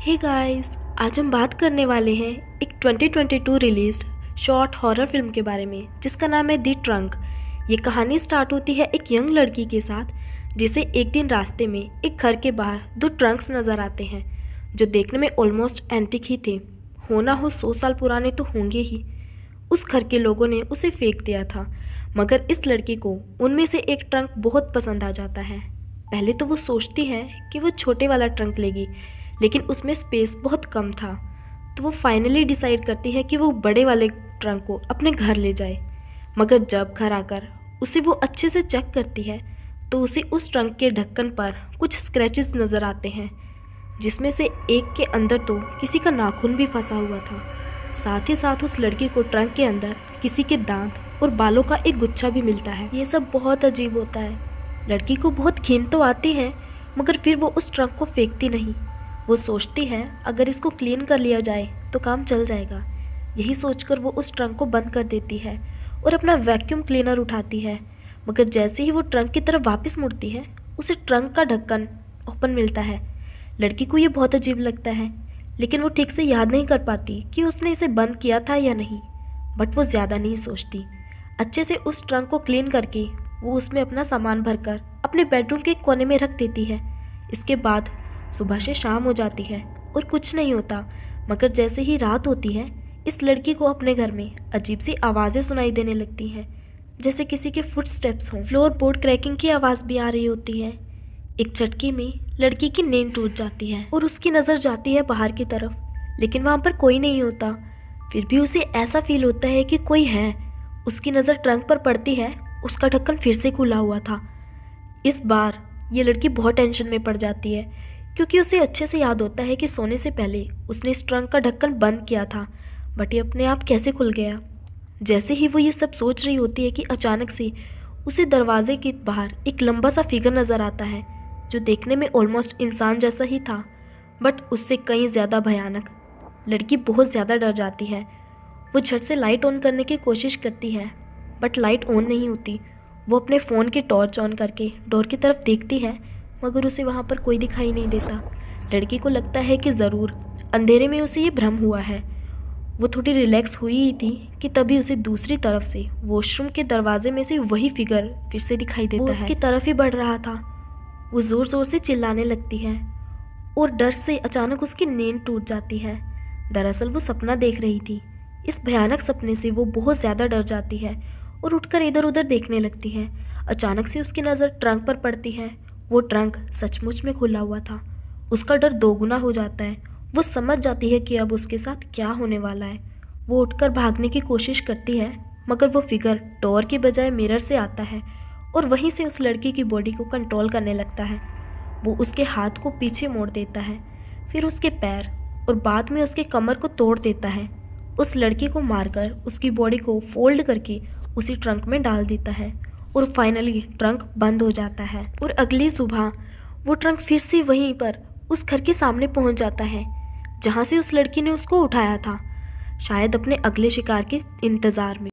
Hey guys, आज हम बात करने वाले हैं एक 2022 रिलीज्ड शॉर्ट हॉरर फिल्म के बारे में जिसका नाम है दी ट्रंक। ये कहानी स्टार्ट होती है एक यंग लड़की के साथ जिसे एक दिन रास्ते में एक घर के बाहर दो ट्रंक्स नज़र आते हैं जो देखने में ऑलमोस्ट एंटिक ही थे। होना हो 100 साल पुराने तो होंगे ही। उस घर के लोगों ने उसे फेंक दिया था, मगर इस लड़की को उनमें से एक ट्रंक बहुत पसंद आ जाता है। पहले तो वो सोचती है कि वो छोटे वाला ट्रंक लेगी, लेकिन उसमें स्पेस बहुत कम था, तो वो फाइनली डिसाइड करती है कि वो बड़े वाले ट्रंक को अपने घर ले जाए। मगर जब घर आकर उसे वो अच्छे से चेक करती है तो उसे उस ट्रंक के ढक्कन पर कुछ स्क्रैचेस नज़र आते हैं, जिसमें से एक के अंदर तो किसी का नाखून भी फंसा हुआ था। साथ ही साथ उस लड़की को ट्रंक के अंदर किसी के दांत और बालों का एक गुच्छा भी मिलता है। ये सब बहुत अजीब होता है। लड़की को बहुत घिन तो आती है, मगर फिर वो उस ट्रंक को फेंकती नहीं। वो सोचती है अगर इसको क्लीन कर लिया जाए तो काम चल जाएगा। यही सोचकर वो उस ट्रंक को बंद कर देती है और अपना वैक्यूम क्लीनर उठाती है। मगर जैसे ही वो ट्रंक की तरफ वापस मुड़ती है उसे ट्रंक का ढक्कन ओपन मिलता है। लड़की को ये बहुत अजीब लगता है, लेकिन वो ठीक से याद नहीं कर पाती कि उसने इसे बंद किया था या नहीं। बट वो ज़्यादा नहीं सोचती। अच्छे से उस ट्रंक को क्लीन करके वो उसमें अपना सामान भरकर अपने बेडरूम के कोने में रख देती है। इसके बाद सुबह से शाम हो जाती है और कुछ नहीं होता। मगर जैसे ही रात होती है इस लड़की को अपने घर में अजीब सी आवाज़ें सुनाई देने लगती हैं, जैसे किसी के फुटस्टेप्स हों। फ्लोर बोर्ड क्रैकिंग की आवाज़ भी आ रही होती है। एक झटके में लड़की की नींद टूट जाती है और उसकी नज़र जाती है बाहर की तरफ, लेकिन वहाँ पर कोई नहीं होता। फिर भी उसे ऐसा फील होता है कि कोई है। उसकी नज़र ट्रंक पर पड़ती है, उसका ढक्कन फिर से खुला हुआ था। इस बार ये लड़की बहुत टेंशन में पड़ जाती है, क्योंकि उसे अच्छे से याद होता है कि सोने से पहले उसने इस ट्रंक का ढक्कन बंद किया था, बट ये अपने आप कैसे खुल गया। जैसे ही वो ये सब सोच रही होती है कि अचानक से उसे दरवाजे के बाहर एक लंबा सा फिगर नज़र आता है जो देखने में ऑलमोस्ट इंसान जैसा ही था, बट उससे कहीं ज़्यादा भयानक। लड़की बहुत ज़्यादा डर जाती है। वो झट से लाइट ऑन करने की कोशिश करती है, बट लाइट ऑन नहीं होती। वो अपने फ़ोन की टॉर्च ऑन करके डोर की तरफ देखती है, मगर उसे वहाँ पर कोई दिखाई नहीं देता। लड़की को लगता है कि ज़रूर अंधेरे में उसे ये भ्रम हुआ है। वो थोड़ी रिलैक्स हुई ही थी कि तभी उसे दूसरी तरफ से वॉशरूम के दरवाजे में से वही फिगर फिर से दिखाई देता है। वो उसकी तरफ ही बढ़ रहा था। वो ज़ोर ज़ोर से चिल्लाने लगती है और डर से अचानक उसकी नींद टूट जाती है। दरअसल वो सपना देख रही थी। इस भयानक सपने से वो बहुत ज़्यादा डर जाती है और उठकर इधर उधर देखने लगती है। अचानक से उसकी नज़र ट्रंक पर पड़ती है। वो ट्रंक सचमुच में खुला हुआ था। उसका डर दोगुना हो जाता है। वो समझ जाती है कि अब उसके साथ क्या होने वाला है। वो उठकर भागने की कोशिश करती है, मगर वो फिगर डोर की बजाय मिरर से आता है और वहीं से उस लड़की की बॉडी को कंट्रोल करने लगता है। वो उसके हाथ को पीछे मोड़ देता है, फिर उसके पैर और बाद में उसके कमर को तोड़ देता है। उस लड़की को मारकर उसकी बॉडी को फोल्ड करके उसी ट्रंक में डाल देता है और फाइनली ट्रंक बंद हो जाता है। और अगली सुबह वो ट्रंक फिर से वहीं पर उस घर के सामने पहुंच जाता है जहां से उस लड़की ने उसको उठाया था, शायद अपने अगले शिकार के इंतज़ार में।